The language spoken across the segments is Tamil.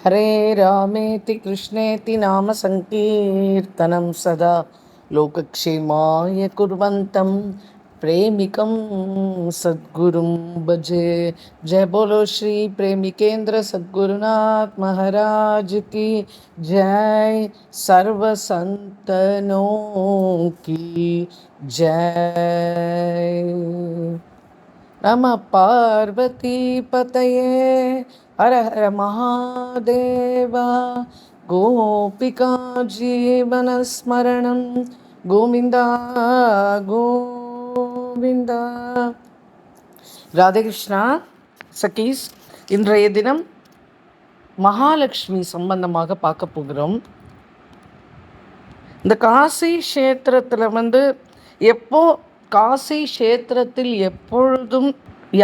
हरे रामेति कृष्णेति नाम संकीर्तनं सदा लोकक्षेमाय कुर्वन्तं प्रेमिकं सद्गुरुं भजे। जय बोलो श्री प्रेमिकेंद्र सद्गुरुनाथ महाराज की जय। सर्व संतनों की जय। नमः पार्वती पतये हर हर महादेवा। गोपिका जीवन स्मरणं गोविंदा गोविंदा। ராதே கிருஷ்ணா சகீஸ். இன்றைய தினம் மகாலட்சுமி சம்பந்தமாக பார்க்க போகிறோம். இந்த காசி கஷேத்திரத்தில் காசி கஷேத்திரத்தில் எப்பொழுதும்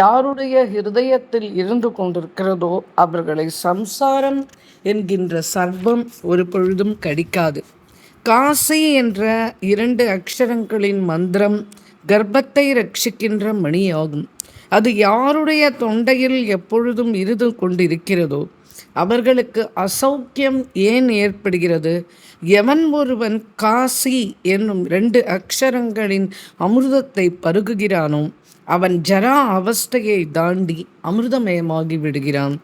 யாருடைய ஹிருதயத்தில் இருந்து கொண்டிருக்கிறதோ அவர்களை சம்சாரம் என்கின்ற சர்வம் ஒரு பொழுதும் கடிக்காது. காசி என்ற 2 அக்ஷரங்களின் மந்திரம் கர்ப்பத்தை ரட்சிக்கின்ற மணியாகும். அது யாருடைய தொண்டையில் எப்பொழுதும் இருந்து கொண்டிருக்கிறதோ அவர்களுக்கு அசௌக்கியம் ஏன் ஏற்படுகிறது? எவன் ஒருவன் காசி என்னும் 2 அக்ஷரங்களின் அமிர்தத்தை பருகுகிறானோ அவன் ஜரா அவஸ்தையை தாண்டி அமிர்தமயமாகி விடுகிறான்.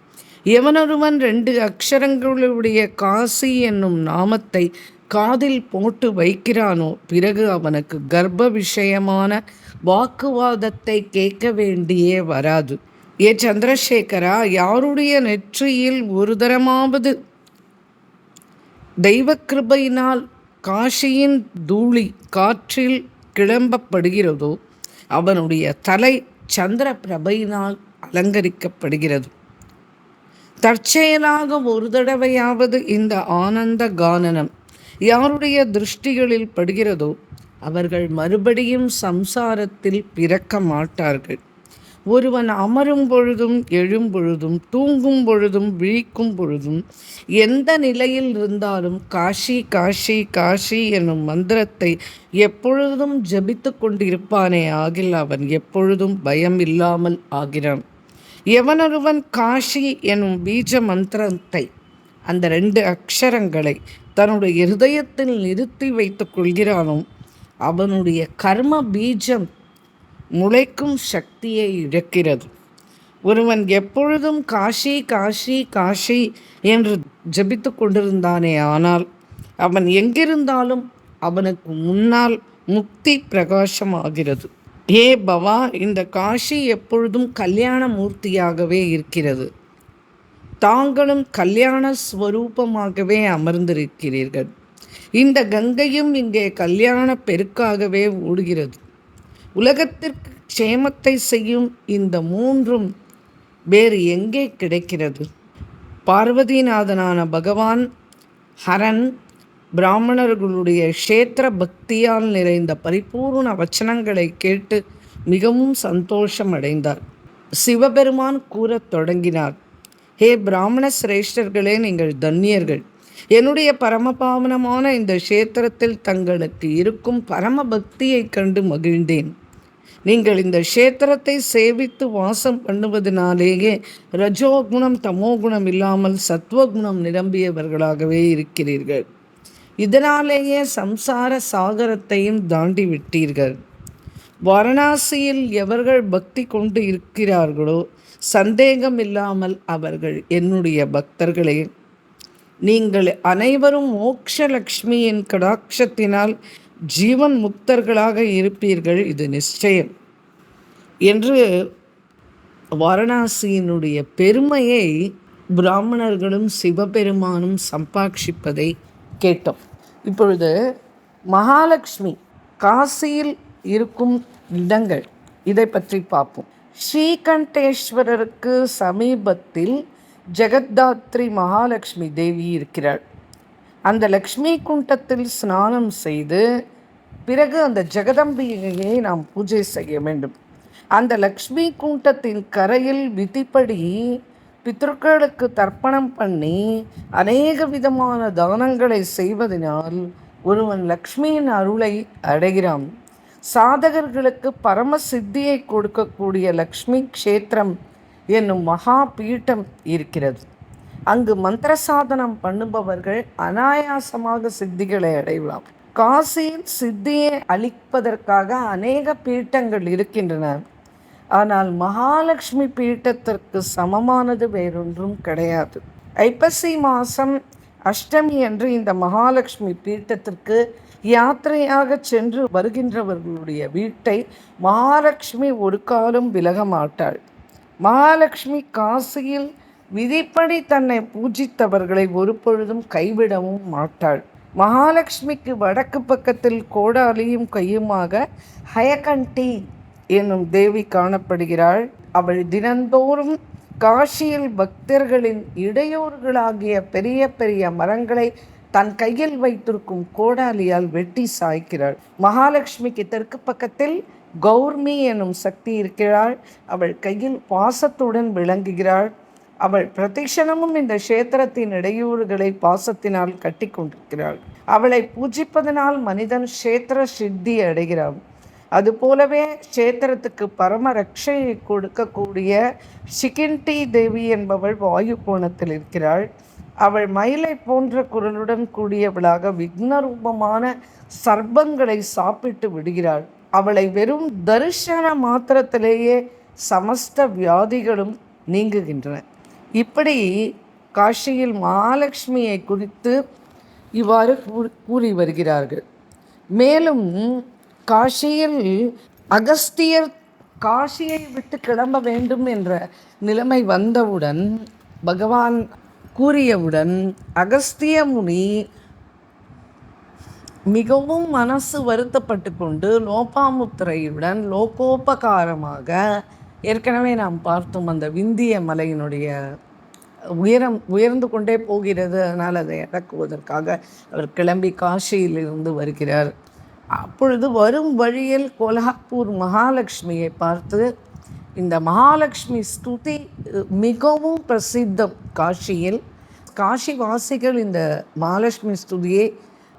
எவனொருவன் 2 அக்ஷரங்களுடைய காசி என்னும் நாமத்தை காதில் போட்டு வைக்கிறானோ பிறகு அவனுக்கு கர்ப்ப விஷயமான வாக்குவாதத்தை கேட்க வேண்டியே வராது. ஏ சந்திரசேகரா, யாருடைய நெற்றியில் ஒரு தரமாவது தெய்வ கிருபையினால் காசியின் தூளி காற்றில் கிளம்பப்படுகிறதோ அவனுடைய தலை சந்திர பிரபையினால் அலங்கரிக்கப்படுகிறது. தற்செயலாக ஒரு தடவையாவது இந்த ஆனந்த கானனம் யாருடைய திருஷ்டிகளில் படுகிறதோ அவர்கள் மறுபடியும் சம்சாரத்தில் பிறக்க மாட்டார்கள். ஒருவன் அமரும் பொழுதும் எழும் பொழுதும் தூங்கும் பொழுதும் விழிக்கும் பொழுதும் எந்த நிலையில் இருந்தாலும் காஷி காஷி காஷி என்னும் மந்திரத்தை எப்பொழுதும் ஜபித்து கொண்டிருப்பானே ஆகில் அவன் எப்பொழுதும் பயம் இல்லாமல் ஆகிறான். எவனொருவன் காஷி எனும் பீஜ மந்திரத்தை அந்த 2 அக்ஷரங்களை தன்னுடைய இருதயத்தில் நிறுத்தி வைத்துக் கொள்கிறானோ அவனுடைய கர்ம பீஜம் முளைக்கும் சக்தியை இழக்கிறது. ஒருவன் எப்பொழுதும் காஷி காஷி காஷி என்று ஜபித்து கொண்டிருந்தானே ஆனால் அவன் எங்கிருந்தாலும் அவனுக்கு முன்னால் முக்தி பிரகாசமாகிறது. ஏ பவா, இந்த காஷி எப்பொழுதும் கல்யாண மூர்த்தியாகவே இருக்கிறது. தாங்களும் கல்யாண ஸ்வரூபமாகவே அமர்ந்திருக்கிறீர்கள். இந்த கங்கையும் இங்கே கல்யாண பெருக்காகவே ஓடுகிறது. உலகத்திற்கு க்ஷேமத்தை செய்யும் இந்த 3ம் வேறு எங்கே கிடைக்கிறது? பார்வதிநாதனான பகவான் ஹரன் பிராமணர்களுடைய க்ஷேத்திர பக்தியால் நிறைந்த பரிபூர்ண வச்சனங்களை கேட்டு மிகவும் சந்தோஷம் அடைந்தார். சிவபெருமான் கூறத் தொடங்கினார், ஹே பிராமண சிரேஷ்டர்களே, நீங்கள் தன்னியர்கள். என்னுடைய பரமபாவனமான இந்த க்ஷேத்திரத்தில் தங்களுக்கு இருக்கும் பரம பக்தியை கண்டு மகிழ்ந்தேன். நீங்கள் இந்த க்ஷேத்திரத்தை சேவித்து வாசம் பண்ணுவதனாலேயே ரஜோகுணம் தமோகுணம் இல்லாமல் சத்வகுணம் நிரம்பியவர்களாகவே இருக்கிறீர்கள். இதனாலேயே சம்சார சாகரத்தையும் தாண்டி விட்டீர்கள். வாரணாசியில் எவர்கள் பக்தி கொண்டு இருக்கிறார்களோ சந்தேகம் இல்லாமல் அவர்கள் என்னுடைய பக்தர்களே. நீங்கள் அனைவரும் மோக்ஷலக்ஷ்மியின் கடாட்சத்தினால் ஜீவன் முக்தர்களாக இருப்பீர்கள், இது நிச்சயம் என்று வாரணாசியினுடைய பெருமையை பிராமணர்களும் சிவபெருமானும் சம்பாஷிப்பதை கேட்டோம். இப்பொழுது மகாலட்சுமி காசியில் இருக்கும் இடங்கள் இதை பற்றி பார்ப்போம். ஸ்ரீகண்டேஸ்வரருக்கு சமீபத்தில் ஜெகத்தாத்ரி மகாலட்சுமி தேவி இருக்கிறாள். அந்த லக்ஷ்மி குண்டத்தில் ஸ்நானம் செய்து பிறகு அந்த ஜெகதம்பிகையை நாம் பூஜை செய்ய வேண்டும். அந்த லக்ஷ்மி குண்டத்தின் கரையில் விதிப்படி பித்ருக்களுக்கு தர்ப்பணம் பண்ணி அநேக விதமான தானங்களை செய்வதனால் ஒருவன் லக்ஷ்மியின் அருளை அடைகிறான். சாதகர்களுக்கு பரம சித்தியை கொடுக்கக்கூடிய லக்ஷ்மி க்ஷேத்திரம் என்னும் மகா பீட்டம் இருக்கிறது. அங்கு மந்திர சாதனம் பண்ணுபவர்கள் அனாயாசமாக சித்திகளை அடையலாம். காசியில் சித்தியை அளிப்பதற்காக அநேக பீட்டங்கள் இருக்கின்றன. ஆனால் மகாலட்சுமி பீட்டத்திற்கு சமமானது வேறொன்றும் கிடையாது. ஐப்பசி மாதம் அஷ்டமி அன்று இந்த மகாலட்சுமி பீட்டத்திற்கு யாத்திரையாக சென்று வருகின்றவர்களுடைய வீட்டை மகாலட்சுமி ஒரு காலம் விலக மாட்டாள். மகாலட்சுமி காசியில் விதிப்படி தன்னை பூஜித்தவர்களை ஒரு பொழுதும் கைவிடவும் மாட்டாள். மகாலட்சுமிக்கு வடக்கு பக்கத்தில் கோடாலியும் கையுமாக ஹயகண்டி என்னும் தேவி காணப்படுகிறாள். அவள் தினந்தோறும் காசியில் பக்தர்களின் இடையூறுகளாகிய பெரிய பெரிய மரங்களை தன் கையில் வைத்திருக்கும் கோடாலியால் வெட்டி சாய்க்கிறாள். மகாலட்சுமிக்கு தெற்கு பக்கத்தில் கௌர்மி எனும் சக்தி இருக்கிறாள். அவள் கையில் பாசத்துடன் விளங்குகிறாள். அவள் பிரதிக்ஷணமும் இந்த கஷேத்திரத்தின் இடையூறுகளை பாசத்தினால் கட்டி கொண்டிருக்கிறாள். அவளை பூஜிப்பதனால் மனிதன் கஷேத்திர சித்தி அடைகிறான். அதுபோலவே கஷேத்திரத்துக்கு பரம ரட்சையை கொடுக்கக்கூடிய சிகிண்டி தேவி என்பவள் வாயு கோணத்தில் இருக்கிறாள். அவள் மயிலை போன்ற குரலுடன் கூடியவளாக விக்னரூபமான சர்ப்பங்களை சாப்பிட்டு விடுகிறாள். அவளை வெறும் தரிசன மாத்திரத்திலேயே சமஸ்த வியாதிகளும் நீங்குகின்றன. இப்படி காசியில் மகாலட்சுமியை குறித்து இவ்வாறு கூறி வருகிறார்கள். மேலும் காசியில் அகஸ்தியர் காசியை விட்டு கிளம்ப வேண்டும் என்ற நிலைமை வந்தவுடன், பகவான் கூறியவுடன் அகஸ்திய முனி மிகவும் மனசு வருத்தப்பட்டு கொண்டு லோபாமுத்திரையுடன் லோகோபகாரமாக, ஏற்கனவே நாம் பார்த்தோம் அந்த விந்திய மலையினுடைய உயர்ந்து கொண்டே போகிறது, அதனால் அதை இறக்குவதற்காக அவர் கிளம்பி காசியிலிருந்து வருகிறார். அப்பொழுது வரும் வழியில் கோல்ஹாப்பூர் மகாலட்சுமியை பார்த்து, இந்த மகாலட்சுமி ஸ்துதி மிகவும் பிரசித்தம் காசியில். காசிவாசிகள் இந்த மகாலட்சுமி ஸ்துதியை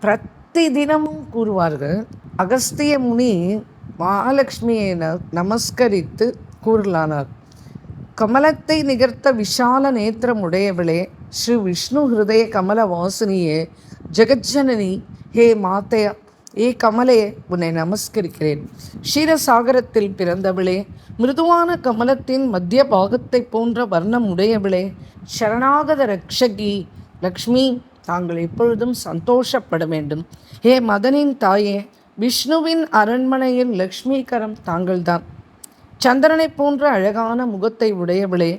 பிரதி தினமும் கூறுவார்கள். அகஸ்திய முனி மகாலட்சுமியை நமஸ்கரித்து கூறலானார். கமலத்தை நிகர்த்த விஷால நேத்திரம் உடையவளே, ஸ்ரீ விஷ்ணு ஹிருதய கமல வாசினியே, ஜெகஜனனி, ஹே மாத்தையா, ஏ கமலே, உன்னை நமஸ்கரிக்கிறேன். க்ஷீரசாகரத்தில் பிறந்தவளே, மிருதுவான கமலத்தின் மத்திய பாகத்தை போன்ற வர்ணம் உடையவளே, சரணாகத ரக்ஷகி லக்ஷ்மி, தாங்கள் எப்பொழுதும் சந்தோஷப்பட வேண்டும். ஹே மதனின் தாயே, விஷ்ணுவின் அரண்மனையில் லக்ஷ்மீகரம் தாங்கள்தான். சந்திரனை போன்ற அழகான முகத்தை உடையவளே,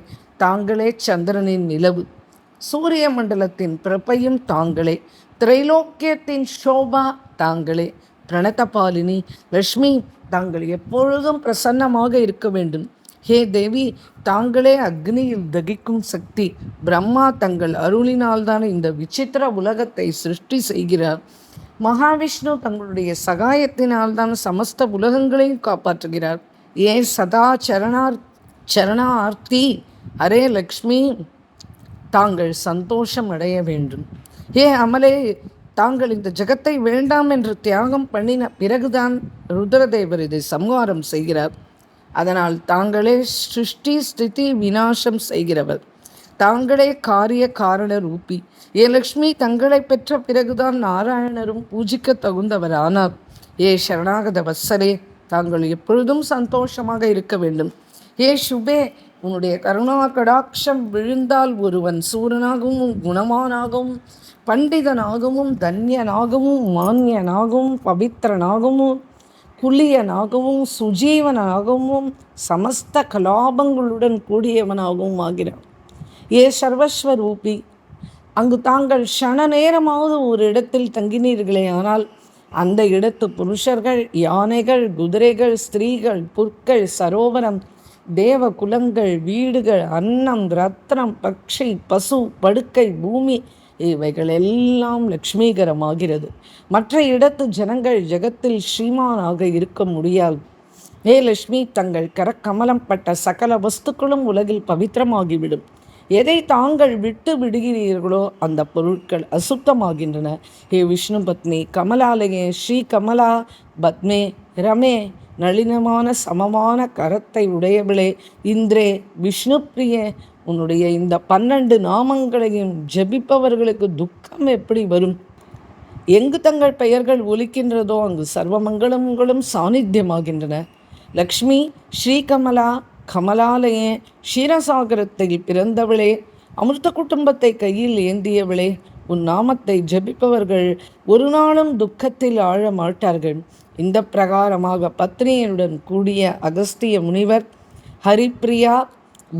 தாங்களே சந்திரனின் நிலவு. சூரிய மண்டலத்தின் பிரபையும் தாங்களே. திரைலோக்கியத்தின் சோபா தாங்களே. பிரணதபாலினி லக்ஷ்மி, தாங்கள் எப்பொழுதும் பிரசன்னமாக இருக்க வேண்டும். ஹே தேவி, தாங்களே அக்னியில் தகிக்கும் சக்தி. பிரம்மா தங்கள் அருளினால்தான் இந்த விசித்திர உலகத்தை சிருஷ்டி செய்கிறார். மகாவிஷ்ணு தங்களுடைய சகாயத்தினால்தான் சமஸ்த உலகங்களையும் காப்பாற்றுகிறார். ஏ சதா சரணார்த்தி அரே லக்ஷ்மி, தாங்கள் சந்தோஷம் அடைய வேண்டும். ஏ அமலே, தாங்கள் இந்த ஜகத்தை வேண்டாம் என்று தியாகம் பண்ணின பிறகுதான் ருத்ரதேவர் இதை சம்ஹாரம் செய்கிறார். அதனால் தாங்களே சிருஷ்டி ஸ்திதி விநாசம் செய்கிறவர். தாங்களே காரிய காரண ரூபி. ஏ லக்ஷ்மி, தங்களை பெற்ற பிறகுதான் நாராயணரும் பூஜிக்க தகுந்தவர் ஆனார். ஏ சரணாகத வத்சரே, தாங்கள் எப்பொழுதும் சந்தோஷமாக இருக்க வேண்டும். ஏ சுபே, உன்னுடைய கருணா கடாட்சம் விழுந்தால் ஒருவன் சூரனாகவும் குணமானாகவும் பண்டிதனாகவும் தன்யனாகவும் மான்யனாகவும் பவித்திரனாகவும் குளியனாகவும் சுஜீவனாகவும் சமஸ்த கலாபங்களுடன் கூடியவனாகவும் ஆகிறான். ஏ சர்வஸ்வரூபி, அங்கு தாங்கள் க்ஷண நேரமாவது ஒரு இடத்தில் தங்கினீர்களே, ஆனால் அந்த இடத்து புருஷர்கள், யானைகள், குதிரைகள், ஸ்திரீகள், புற்கள், சரோவரம், தேவ குலங்கள், வீடுகள், அன்னம், ரத்னம், பக்ஷி, பசு, படுக்கை, பூமி, இவைகள் எல்லாம் லக்ஷ்மீகரமாகிறது. மற்ற இடத்து ஜனங்கள் ஜெகத்தில் ஸ்ரீமானாக இருக்க முடியாது. ஏ லக்ஷ்மி, தங்கள் கரக்கமலம் பட்ட சகல வஸ்துக்களும் உலகில் பவித்திரமாகிவிடும். எதை தாங்கள் விட்டு விடுகிறீர்களோ அந்த பொருட்கள் அசுத்தமாகின்றன. ஹே விஷ்ணு பத்னி கமலாலயே, ஸ்ரீ கமலா பத்மே ரமே, நளினமான சமமான கரத்தை உடையவளே, இந்திரே, விஷ்ணு பிரியே, உன்னுடைய இந்த 12 நாமங்களையும் ஜெபிப்பவர்களுக்கு துக்கம் எப்படி வரும்? எங்கு தங்கள் பெயர்கள் ஒலிக்கின்றதோ அங்கு சர்வமங்களங்களும் சாநித்தியமாகின்றன. லக்ஷ்மி ஸ்ரீகமலா கமலாலயே க்ஷீரசாகரத்தில் பிறந்தவளே, அமிர்த குடும்பத்தை கையில் ஏந்தியவளே, உன் நாமத்தை ஜபிப்பவர்கள் ஒரு நாளும் துக்கத்தில் ஆழ மாட்டார்கள். இந்த பிரகாரமாக பத்னியுடன் கூடிய அகஸ்திய முனிவர் ஹரிப்பிரியா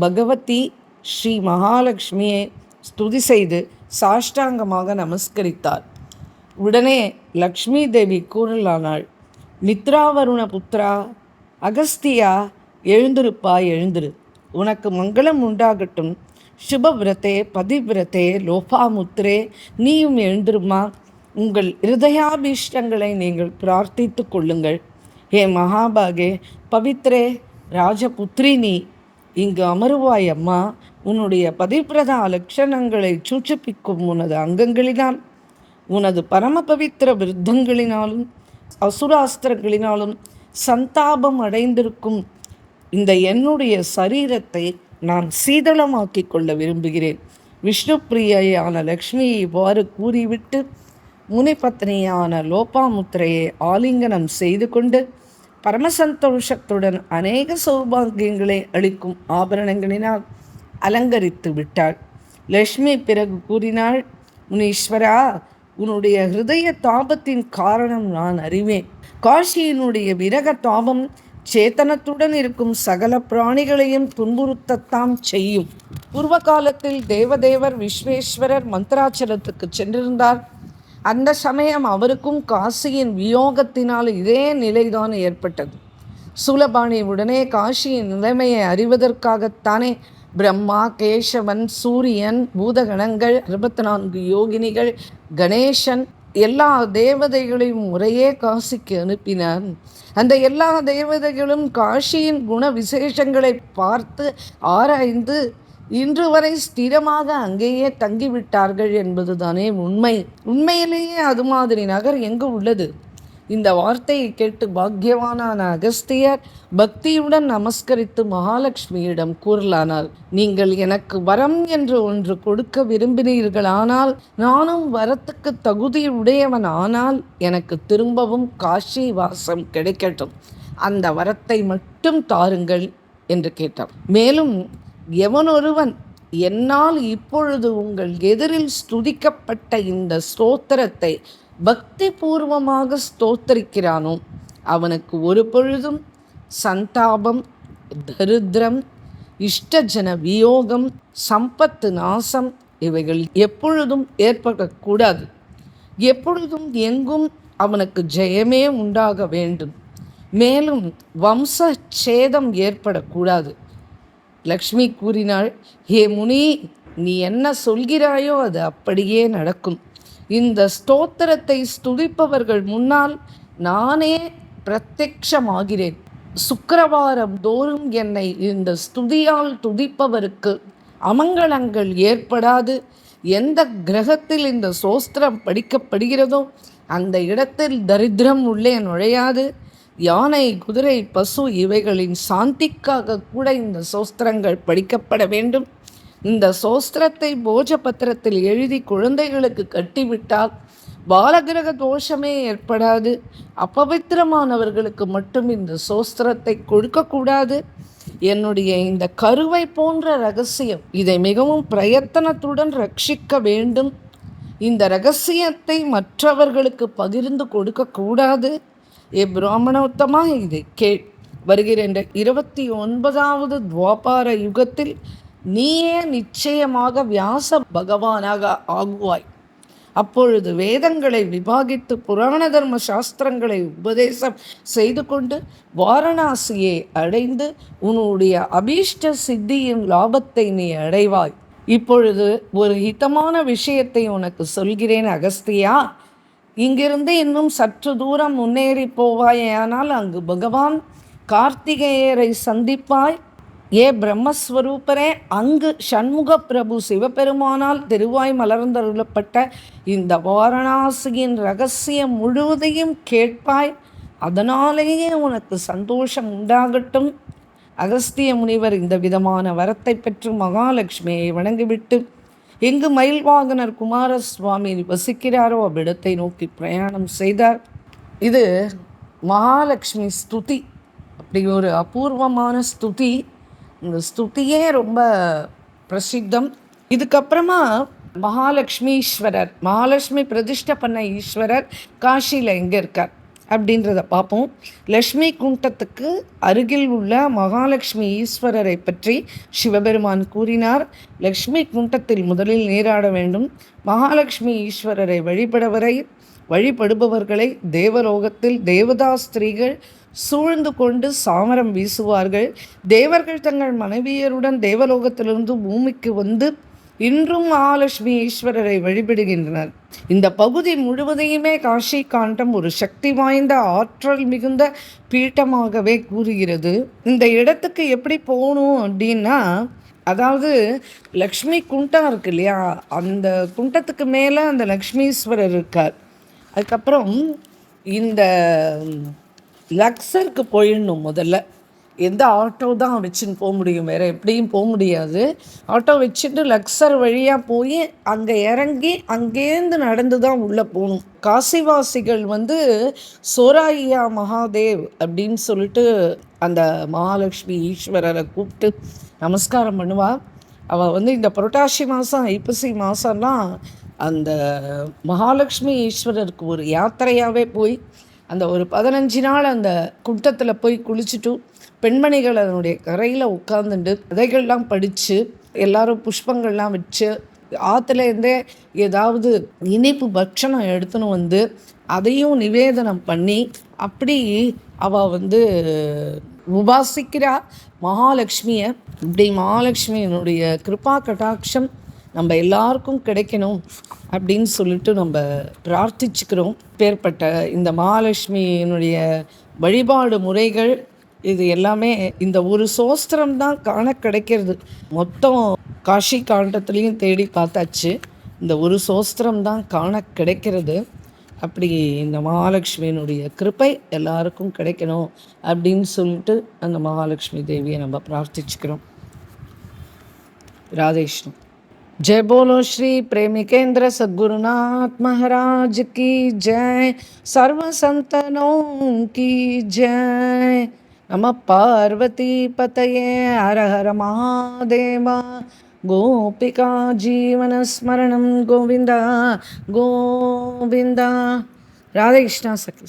பகவதி ஸ்ரீ மகாலட்சுமியை ஸ்துதி செய்து சாஷ்டாங்கமாக நமஸ்கரித்தார். உடனே லக்ஷ்மி தேவி கூறலானாள், மித்ராவருண புத்திரா அகஸ்தியா, எழுந்திருப்பாய், எழுந்திரு, உனக்கு மங்களம் உண்டாகட்டும். சுபவிரதே பதிவிரதே லோபாமுத்திரே, நீயும் எழுந்திருமா, உங்கள் இருதயாபீஷ்டங்களை நீங்கள் பிரார்த்தித்து கொள்ளுங்கள். ஹே மகாபாகே பவித்ரே ராஜபுத்ரி, நீ இங்கு அமருவாய் அம்மா. உன்னுடைய பதிவிரதா லட்சணங்களை சூச்சிப்பிக்கும் உனது அங்கங்களினால், உனது பரம பவித்திர விருத்தங்களினாலும் அசுராஸ்திரங்களினாலும் சந்தாபம் அடைந்திருக்கும் இந்த என்னுடைய சரீரத்தை நான் சீதளமாக்கி கொள்ள விரும்புகிறேன். விஷ்ணு பிரியையான லக்ஷ்மியை இவ்வாறு கூறிவிட்டு முனிபத்னியான லோபாமுத்திரையை ஆலிங்கனம் செய்து கொண்டு பரமசந்தோஷத்துடன் அநேக சௌபாகியங்களை அளிக்கும் ஆபரணங்களினால் அலங்கரித்து விட்டாள். லக்ஷ்மி பிறகு கூறினாள், முனீஸ்வரா, உன்னுடைய ஹிருதய தாபத்தின் காரணம் நான் அறிவேன். காஷியினுடைய விரக தாபம் சேத்தனத்துடன் இருக்கும் சகல பிராணிகளையும் துன்புறுத்தத்தான் செய்யும். பூர்வ காலத்தில் தேவதேவர் விஸ்வேஸ்வரர் மந்திராச்சலத்துக்கு சென்றிருந்தார். அந்த சமயம் அவருக்கும் காசியின் வியோகத்தினால் இதே நிலைதான் ஏற்பட்டது. சூலபாணி உடனே காசியின் நிலைமையை அறிவதற்காகத்தானே பிரம்மா, கேசவன், சூரியன், பூதகணங்கள், 64 யோகினிகள், கணேசன், எல்லா தேவதைகளையும் முறையே காசிக்கு அனுப்பினார். அந்த எல்லா தேவதைகளும் காசியின் குண விசேஷங்களை பார்த்து ஆராய்ந்து இன்று வரை ஸ்திரமாக அங்கேயே தங்கிவிட்டார்கள் என்பதுதானே உண்மை. உண்மையிலேயே அது மாதிரி நகர் எங்கு உள்ளது? இந்த வார்த்தையை கேட்டு பாக்யவானான அகஸ்தியர் பக்தியுடன் நமஸ்கரித்து மகாலட்சுமியிடம் கூறலானார், நீங்கள் எனக்கு வரம் என்று ஒன்று கொடுக்க விரும்பினீர்களானால், நானும் வரத்துக்கு தகுதி உடையவன் ஆனால் எனக்கு திரும்பவும் காஷி வாசம் கிடைக்கட்டும். அந்த வரத்தை மட்டும் தாருங்கள் என்று கேட்டார். மேலும் எவனொருவன் என்னால் இப்பொழுது உங்கள் எதிரில் ஸ்துதிக்கப்பட்ட இந்த ஸ்தோத்திரத்தை பக்தி பூர்வமாக ஸ்தோத்தரிக்கிறானோ அவனுக்கு ஒரு பொழுதும் சந்தாபம், தரித்திரம், இஷ்டஜன வியோகம், சம்பத்து நாசம் இவைகள் எப்பொழுதும் ஏற்படக்கூடாது. எப்பொழுதும் எங்கும் அவனுக்கு ஜெயமே உண்டாக வேண்டும். மேலும் வம்ச சேதம் ஏற்படக்கூடாது. லக்ஷ்மி கூறினாள், ஹே முனி, நீ என்ன சொல்கிறாயோ அது அப்படியே நடக்கும். இந்த ஸ்தோத்திரத்தை ஸ்துதிப்பவர்கள் முன்னால் நானே பிரத்யக்ஷமாகிறேன். சுக்கிரவாரம் தோறும் என்னை இந்த ஸ்துதியால் துதிப்பவருக்கு அமங்கலங்கள் ஏற்படாது. எந்த கிரகத்தில் இந்த சோஸ்திரம் படிக்கப்படுகிறதோ அந்த இடத்தில் தரித்திரம் உள்ளே நுழையாது. யானை, குதிரை, பசு இவைகளின் சாந்திக்காக கூட இந்த சோஸ்திரங்கள் படிக்கப்பட வேண்டும். இந்த சோஸ்திரத்தை போஜபத்திரத்தில் எழுதி குழந்தைகளுக்கு கட்டிவிட்டால் பாலகிரக தோஷமே ஏற்படாது. அப்பவித்திரமானவர்களுக்கு மட்டும் இந்த சோஸ்திரத்தை கொடுக்கக்கூடாது. என்னுடைய இந்த கருவை போன்ற ரகசியம், இதை மிகவும் பிரயத்தனத்துடன் ரட்சிக்க வேண்டும். இந்த ரகசியத்தை மற்றவர்களுக்கு பகிர்ந்து கொடுக்கக்கூடாது. பிராமணோத்தமா, இதை கேள். வருகிற 29வது துவாபார யுகத்தில் நீயே நிச்சயமாக வியாச பகவானாக ஆகுவாய். அப்பொழுது வேதங்களை விவாகித்து புராண தர்ம சாஸ்திரங்களை உபதேசம் செய்து கொண்டு வாரணாசியை அடைந்து உன்னுடைய அபீஷ்ட சித்தியின் லாபத்தை நீ அடைவாய். இப்பொழுது ஒரு ஹிதமான விஷயத்தை உனக்கு சொல்கிறேன் அகஸ்தியா. இங்கிருந்து இன்னும் சற்று தூரம் முன்னேறி போவாயானால் அங்கு பகவான் கார்த்திகேயரை சந்திப்பாய். ஏ பிரம்மஸ்வரூபரே, அங்கு சண்முக பிரபு சிவபெருமானால் திருவாய் மலர்ந்தருளப்பட்ட இந்த வாரணாசியின் ரகசியம் முழுவதையும் கேட்பாய். அதனாலேயே உனக்கு சந்தோஷம் உண்டாகட்டும். அகஸ்திய முனிவர் இந்த விதமான வரத்தை பெற்று மகாலட்சுமியை வணங்கிவிட்டு எங்கு மயில்வாகனர் குமாரசுவாமி வசிக்கிறாரோ அவ்விடத்தை நோக்கி பிரயாணம் செய்தார். இது மகாலட்சுமி ஸ்துதி. அப்படி ஒரு அபூர்வமான ஸ்துதி. இந்த ஸ்துதியே ரொம்ப பிரசித்தம். இதுக்கப்புறமா மகாலட்சுமீஸ்வரர், மகாலட்சுமி பிரதிஷ்டை பண்ண ஈஸ்வரர் காஷியில் எங்கே இருக்கார் அப்படின்றத பார்ப்போம். லக்ஷ்மி குண்டத்துக்கு அருகில் உள்ள மகாலட்சுமி ஈஸ்வரரை பற்றி சிவபெருமான் கூறினார். லக்ஷ்மி குண்டத்தில் முதலில் நீராட வேண்டும். மகாலட்சுமி ஈஸ்வரரை வழிபடுபவர்களை தேவலோகத்தில் தேவதா ஸ்திரீகள் சூழ்ந்து கொண்டு சாமரம் வீசுவார்கள். தேவர்கள் தங்கள் மனைவியருடன் தேவலோகத்திலிருந்து பூமிக்கு வந்து இன்றும் மகாலட்சுமி ஈஸ்வரரை வழிபடுகின்றனர். இந்த பகுதி முழுவதையுமே காஷி காண்டம் ஒரு சக்தி வாய்ந்த ஆற்றல் மிகுந்த பீட்டமாகவே கூறுகிறது. இந்த இடத்துக்கு எப்படி போகணும் அப்படின்னா, அதாவது லக்ஷ்மி குண்டம் இருக்கு இல்லையா, அந்த குண்டத்துக்கு மேலே அந்த லக்ஷ்மீஸ்வரர் இருக்கார். அதுக்கப்புறம் இந்த லக்ஸருக்கு போயிடணும். முதல்ல எந்த ஆட்டோ தான் வச்சுன்னு போக முடியும், வேறு எப்படியும் போக முடியாது. ஆட்டோ வச்சுட்டு லக்ஸர் வழியாக போய் அங்கே இறங்கி அங்கேருந்து நடந்து தான் உள்ளே போகணும். காசிவாசிகள் சோராயியா மகாதேவ் அப்படின்னு சொல்லிட்டு அந்த மகாலட்சுமி ஈஸ்வரரை கூப்பிட்டு நமஸ்காரம் பண்ணுவாள். அவள் இந்த புரட்டாசி மாதம் ஐப்பசி மாதம்லாம் அந்த மகாலட்சுமி ஈஸ்வரருக்கு ஒரு யாத்திரையாகவே போய் அந்த ஒரு 15 நாள் அந்த குண்டத்தில் போய் குளிச்சுட்டு பெண்மணிகள் அதனுடைய கரையில் உட்காந்துட்டு கதைகள்லாம் படித்து எல்லாரும் புஷ்பங்கள்லாம் வச்சு ஆற்றுலேருந்தே ஏதாவது இனிப்பு பட்சணம் எடுத்துன்னு அதையும் நிவேதனம் பண்ணி அப்படி அவள் உபாசிக்கிறா மகாலட்சுமியை. இப்படி மகாலட்சுமியினுடைய கிருபா கடாட்சம் நம்ம எல்லாருக்கும் கிடைக்கணும் அப்படின்னு சொல்லிட்டு நம்ம பிரார்த்திச்சுக்கிறோம். பேர்பட்ட இந்த மகாலட்சுமியினுடைய வழிபாடு முறைகள் இது எல்லாமே இந்த ஒரு சோஸ்திரம் தான் காண கிடைக்கிறது. மொத்தம் காஷி காண்டத்துலேயும் தேடி பார்த்தாச்சு, இந்த ஒரு சோஸ்திரம் தான் காண கிடைக்கிறது. அப்படி இந்த மகாலட்சுமியினுடைய கிருப்பை எல்லாருக்கும் கிடைக்கணும் அப்படின்னு சொல்லிட்டு அந்த மகாலட்சுமி தேவியை நம்ம பிரார்த்திச்சுக்கிறோம். ராதேஷ்ணம். जय बोलो श्री प्रेमिकेंद्र सद्गुरुनाथ महाराज की जय, सर्व संतनों की जय। नमः पार्वती पतये हर हर महादेव। गोपिका जीवन स्मरणं गोविंदा गोविंदा। राधे कृष्णा सखी।